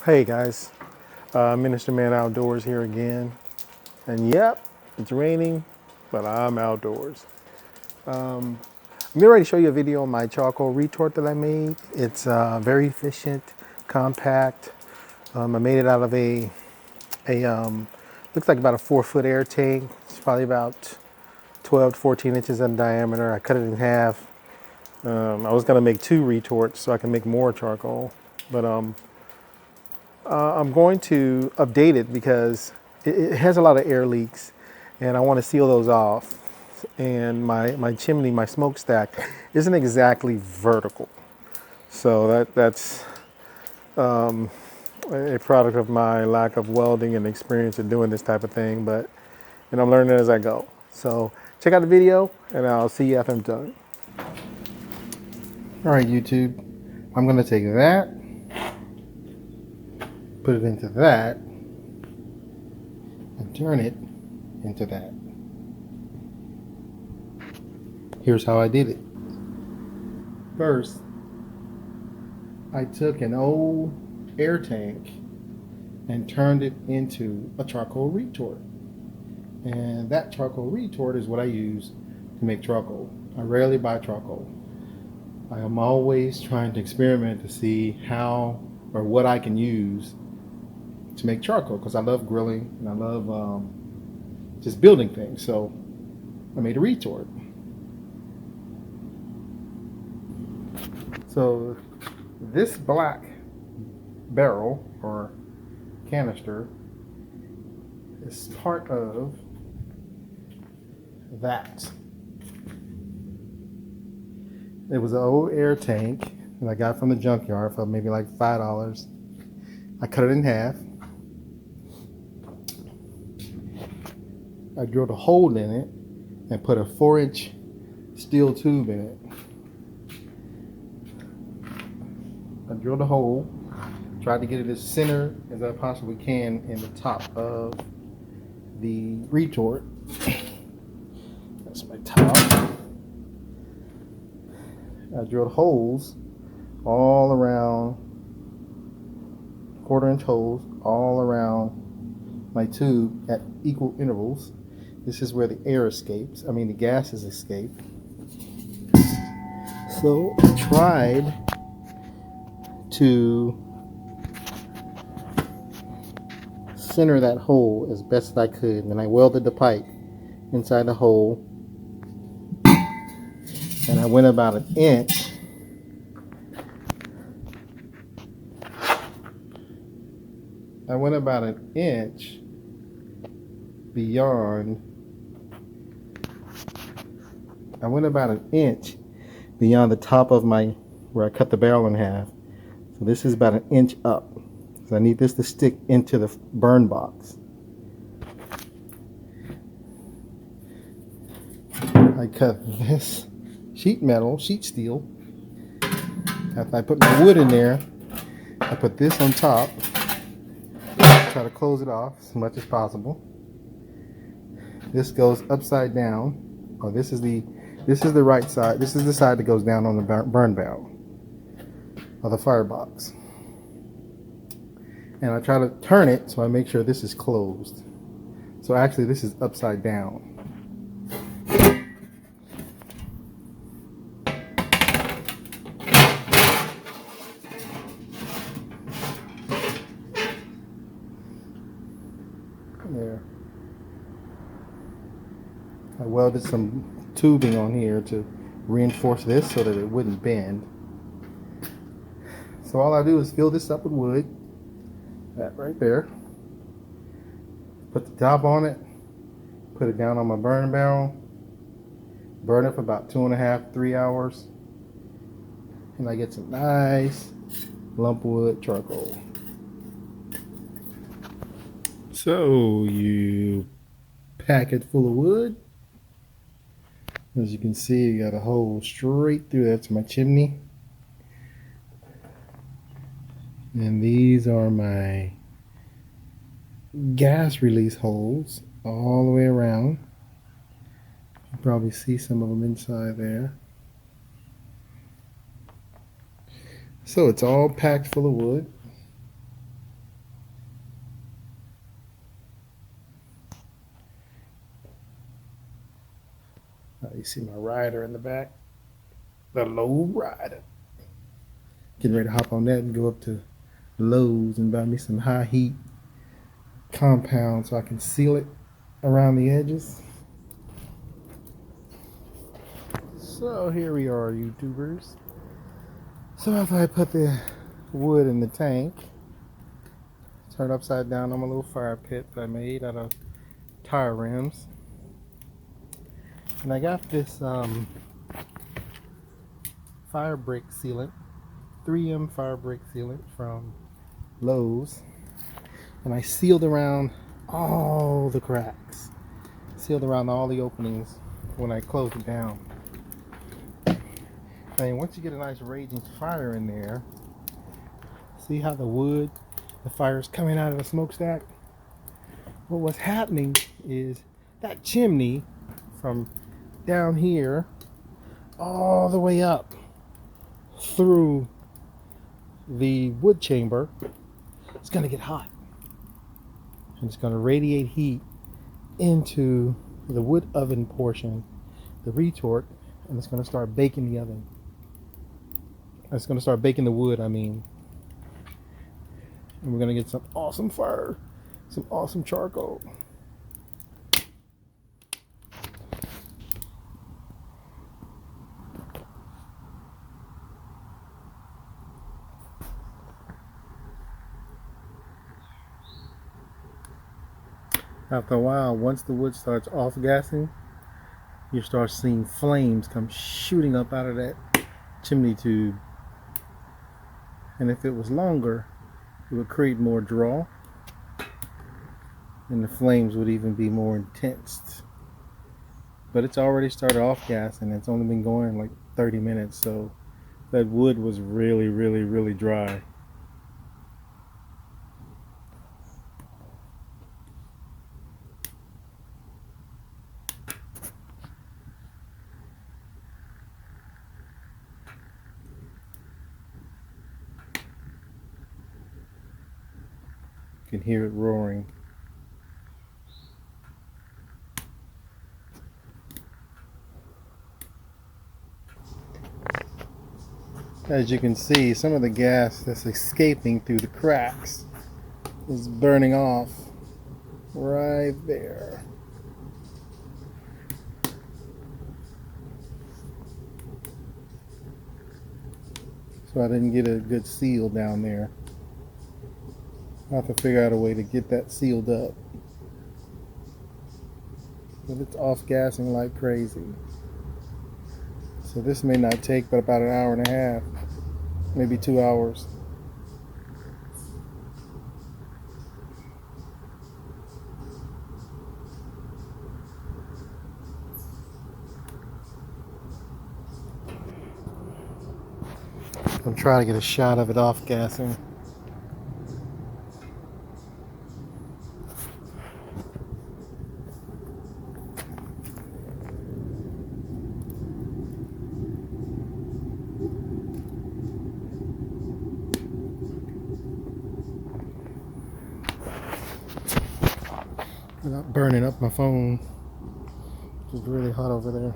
Hey guys, Minister Man Outdoors here again. And yep, it's raining, but I'm outdoors. I'm getting ready to show you a video on my charcoal retort that I made. It's very efficient, compact. I made it out of a looks like about a 4-foot air tank. It's probably about 12 to 14 inches in diameter. I cut it in half. I was gonna make 2 retorts so I can make more charcoal, but I'm going to update it because it has a lot of air leaks and I want to seal those off. And my chimney, my smokestack, isn't exactly vertical. So that's a product of my lack of welding and experience in doing this type of thing, but I'm learning as I go. So check out the video and I'll see you after I'm done. All right, YouTube, I'm going to take that, put it into that, and turn it into that. Here's how I did it. First, I took an old air tank and turned it into a charcoal retort. And that charcoal retort is what I use to make charcoal. I rarely buy charcoal. I am always trying to experiment to see how or what I can use to make charcoal, because I love grilling and I love just building things. So I made a retort. So this black barrel or canister is part of that. It was an old air tank that I got from the junkyard for maybe like $5. I cut it in half. I drilled a hole in it and put a 4-inch steel tube in it. I drilled a hole, tried to get it as center as I possibly can in the top of the retort. That's my top. I drilled holes all around, 1/4-inch holes all around my tube at equal intervals. This is where the air escapes, the gases escape. So I tried to center that hole as best as I could, and I welded the pipe inside the hole, and I went about an inch beyond the top of where I cut the barrel in half. So this is about an inch up. So I need this to stick into the burn box. I cut this sheet steel. After I put my wood in there, I put this on top. Try to close it off as much as possible. This goes upside down. Oh, this is the right side. This is the side that goes down on the burn barrel of the firebox. And I try to turn it so I make sure this is closed. So actually this is upside down. There. I welded some tubing on here to reinforce this so that it wouldn't bend. So all I do is fill this up with wood. That right there. Put the top on it. Put it down on my burn barrel. Burn it for about 2.5 to 3 hours. And I get some nice lumpwood charcoal. So you pack it full of wood. As you can see, you got a hole straight through there to my chimney. And these are my gas release holes all the way around. You can probably see some of them inside there. So it's all packed full of wood. You see my rider in the back, the low rider. Getting ready to hop on that and go up to Lowe's and buy me some high heat compound so I can seal it around the edges. So here we are, YouTubers. So after I put the wood in the tank, turned upside down on my little fire pit that I made out of tire rims. And I got this fire brick sealant, 3M fire brick sealant from Lowe's. And I sealed around all the cracks, sealed around all the openings when I closed it down. And once you get a nice raging fire in there, see how the wood, the fire's coming out of the smokestack? Well, what's happening is that chimney from down here all the way up through the wood chamber, it's going to get hot. And it's going to radiate heat into the wood oven portion, the retort, and it's going to start baking the oven. It's going to start baking the wood, I mean. And we're going to get some awesome fire, some awesome charcoal. After a while, once the wood starts off-gassing, you start seeing flames come shooting up out of that chimney tube. And if it was longer, it would create more draw, and the flames would even be more intense. But it's already started off-gassing. It's only been going like 30 minutes, so that wood was really, really, really dry. You can hear it roaring. As you can see, some of the gas that's escaping through the cracks is burning off right there. So I didn't get a good seal down there. I'll have to figure out a way to get that sealed up. But it's off-gassing like crazy. So this may not take but about an hour and a half, maybe 2 hours. I'm trying to get a shot of it off-gassing. Without burning up my phone. It's really hot over there.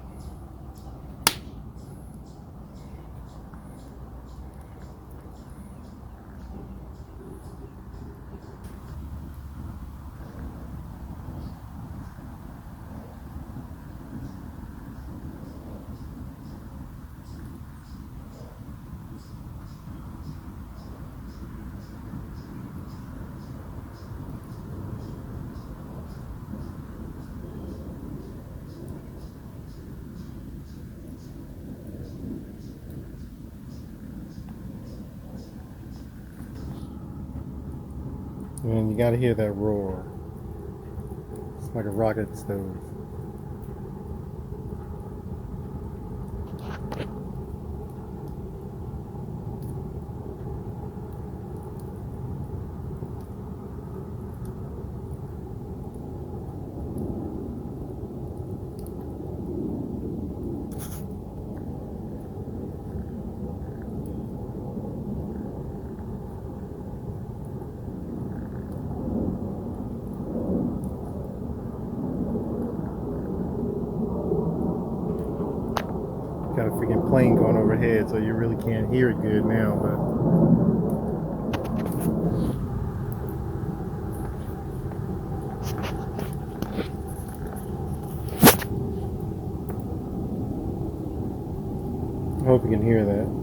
And you gotta hear that roar. It's like a rocket stove. plane going overhead, so you really can't hear it good now, but I hope you can hear that.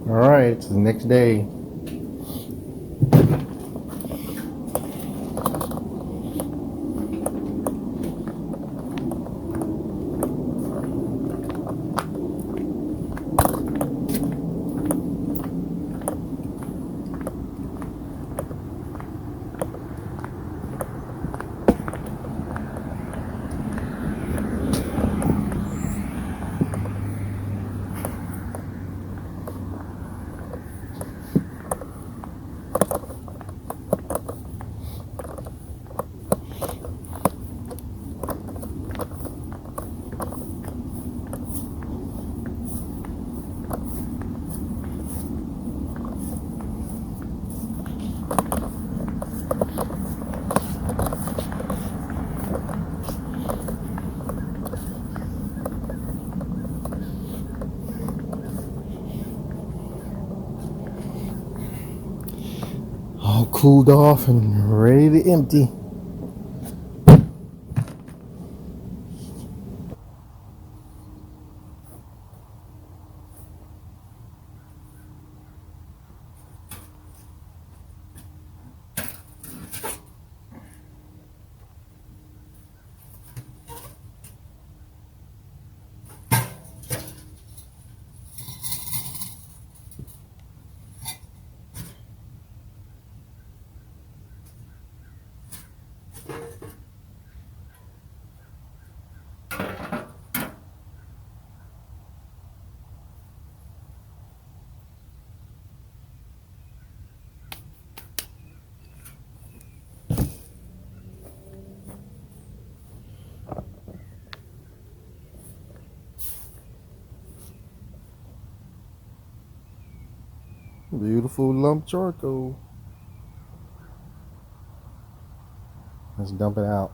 All right, it's the next day. All cooled off and ready to empty. Beautiful lump charcoal. Let's dump it out.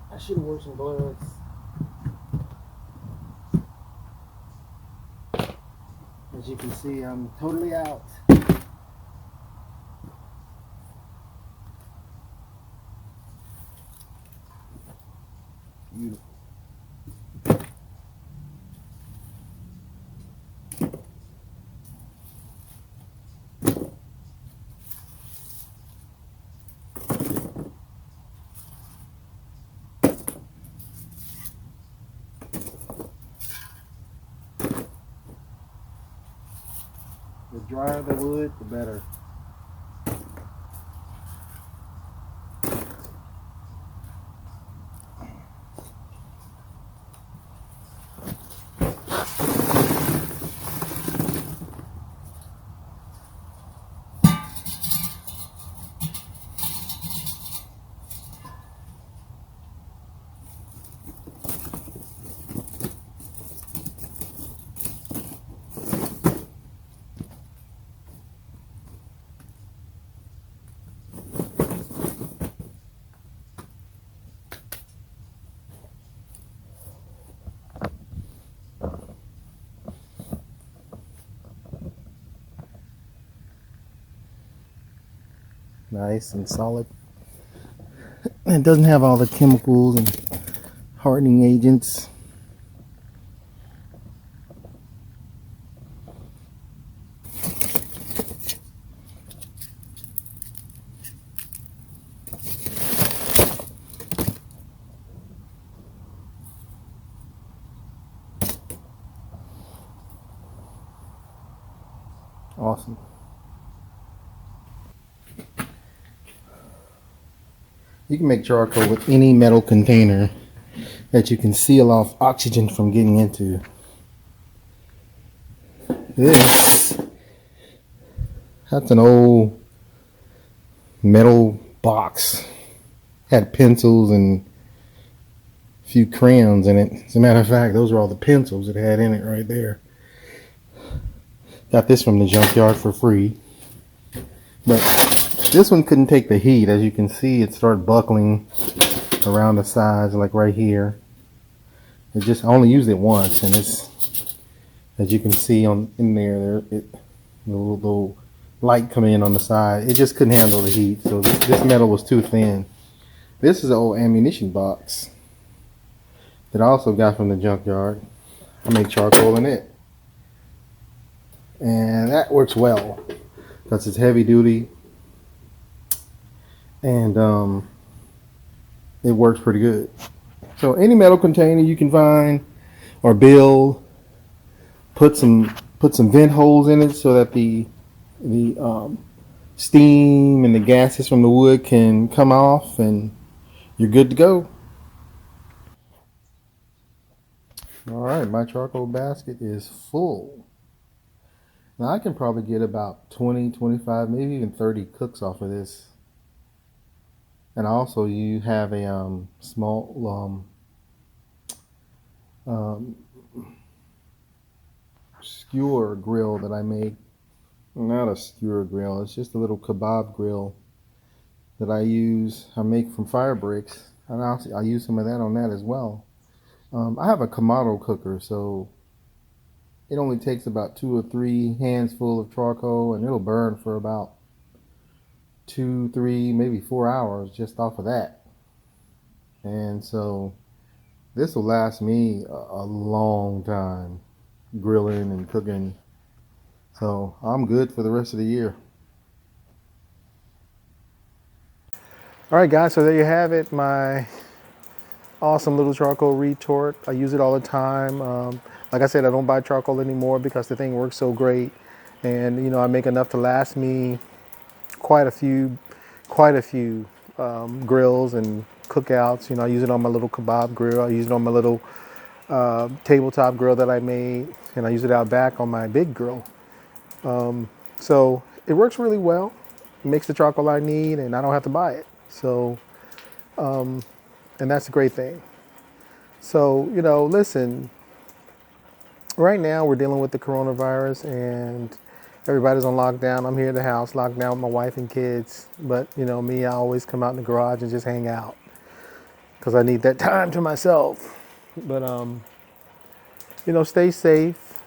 I should have worn some gloves. As you can see, I'm totally out. Beautiful. The drier the wood, the better. Nice and solid. It doesn't have all the chemicals and hardening agents. Awesome. You can make charcoal with any metal container that you can seal off oxygen from getting into. This, that's an old metal box. Had pencils and a few crayons in it. As a matter of fact, those are all the pencils it had in it right there. Got this from the junkyard for free. But this one couldn't take the heat. As you can see, it started buckling around the sides, like right here. I only used it once, and it's, as you can see in there, the little light coming in on the side. It just couldn't handle the heat, so this metal was too thin. This is an old ammunition box that I also got from the junkyard. I make charcoal in it, and that works well because it's heavy duty, and it works pretty good. So any metal container you can find or build, put some vent holes in it so that the steam and the gases from the wood can come off, and you're good to go. All right, my charcoal basket is full. Now I can probably get about 20, 25, maybe even 30 cooks off of this. And also you have a small skewer grill that I make. Not a skewer grill, it's just a little kebab grill that I make from fire bricks. And I use some of that on that as well. I have a Kamado cooker, so it only takes about 2 or 3 hands full of charcoal, and it'll burn for about 2, 3, maybe 4 hours just off of that. And so this will last me a long time, grilling and cooking. So I'm good for the rest of the year. All right, guys, so there you have it, my awesome little charcoal retort. I use it all the time. Like I said, I don't buy charcoal anymore because the thing works so great, and you know, I make enough to last me quite a few grills and cookouts. You know, I use it on my little kebab grill. I use it on my little tabletop grill that I made, and I use it out back on my big grill. So it works really well. It makes the charcoal I need, and I don't have to buy it. So, and that's a great thing. So, you know, listen, right now we're dealing with the coronavirus and everybody's on lockdown. I'm here in the house, locked down with my wife and kids. But, you know, me, I always come out in the garage and just hang out because I need that time to myself. But, you know, stay safe,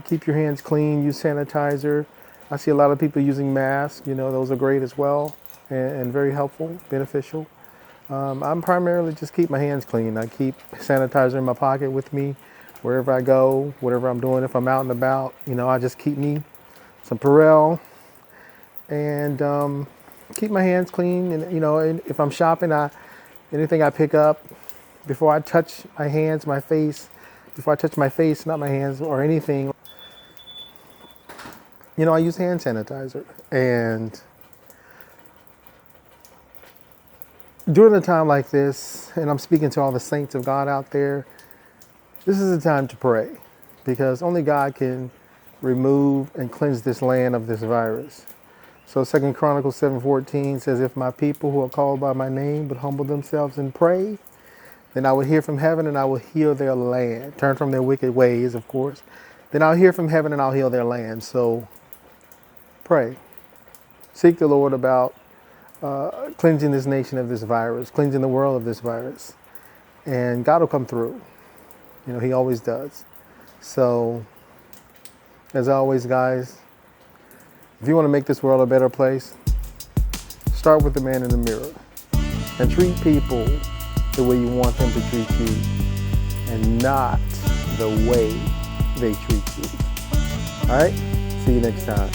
keep your hands clean, use sanitizer. I see a lot of people using masks. You know, those are great as well and very helpful, beneficial. I'm primarily just keep my hands clean. I keep sanitizer in my pocket with me wherever I go, whatever I'm doing. If I'm out and about, you know, I just keep me some Perel and keep my hands clean. And, you know, and if I'm shopping, anything I pick up, before I touch my hands, my face, not my hands or anything, you know, I use hand sanitizer. And during a time like this, and I'm speaking to all the saints of God out there, this is the time to pray, because only God can remove and cleanse this land of this virus. So 2 Chronicles 7:14 says, if my people who are called by my name would humble themselves and pray, then I will hear from heaven and I will heal their land. Turn from their wicked ways, of course. Then I'll hear from heaven and I'll heal their land. So pray. Seek the Lord about cleansing this nation of this virus, cleansing the world of this virus. And God will come through. You know, he always does. So, as always, guys, if you want to make this world a better place, start with the man in the mirror and treat people the way you want them to treat you. and not the way they treat you. All right, see you next time.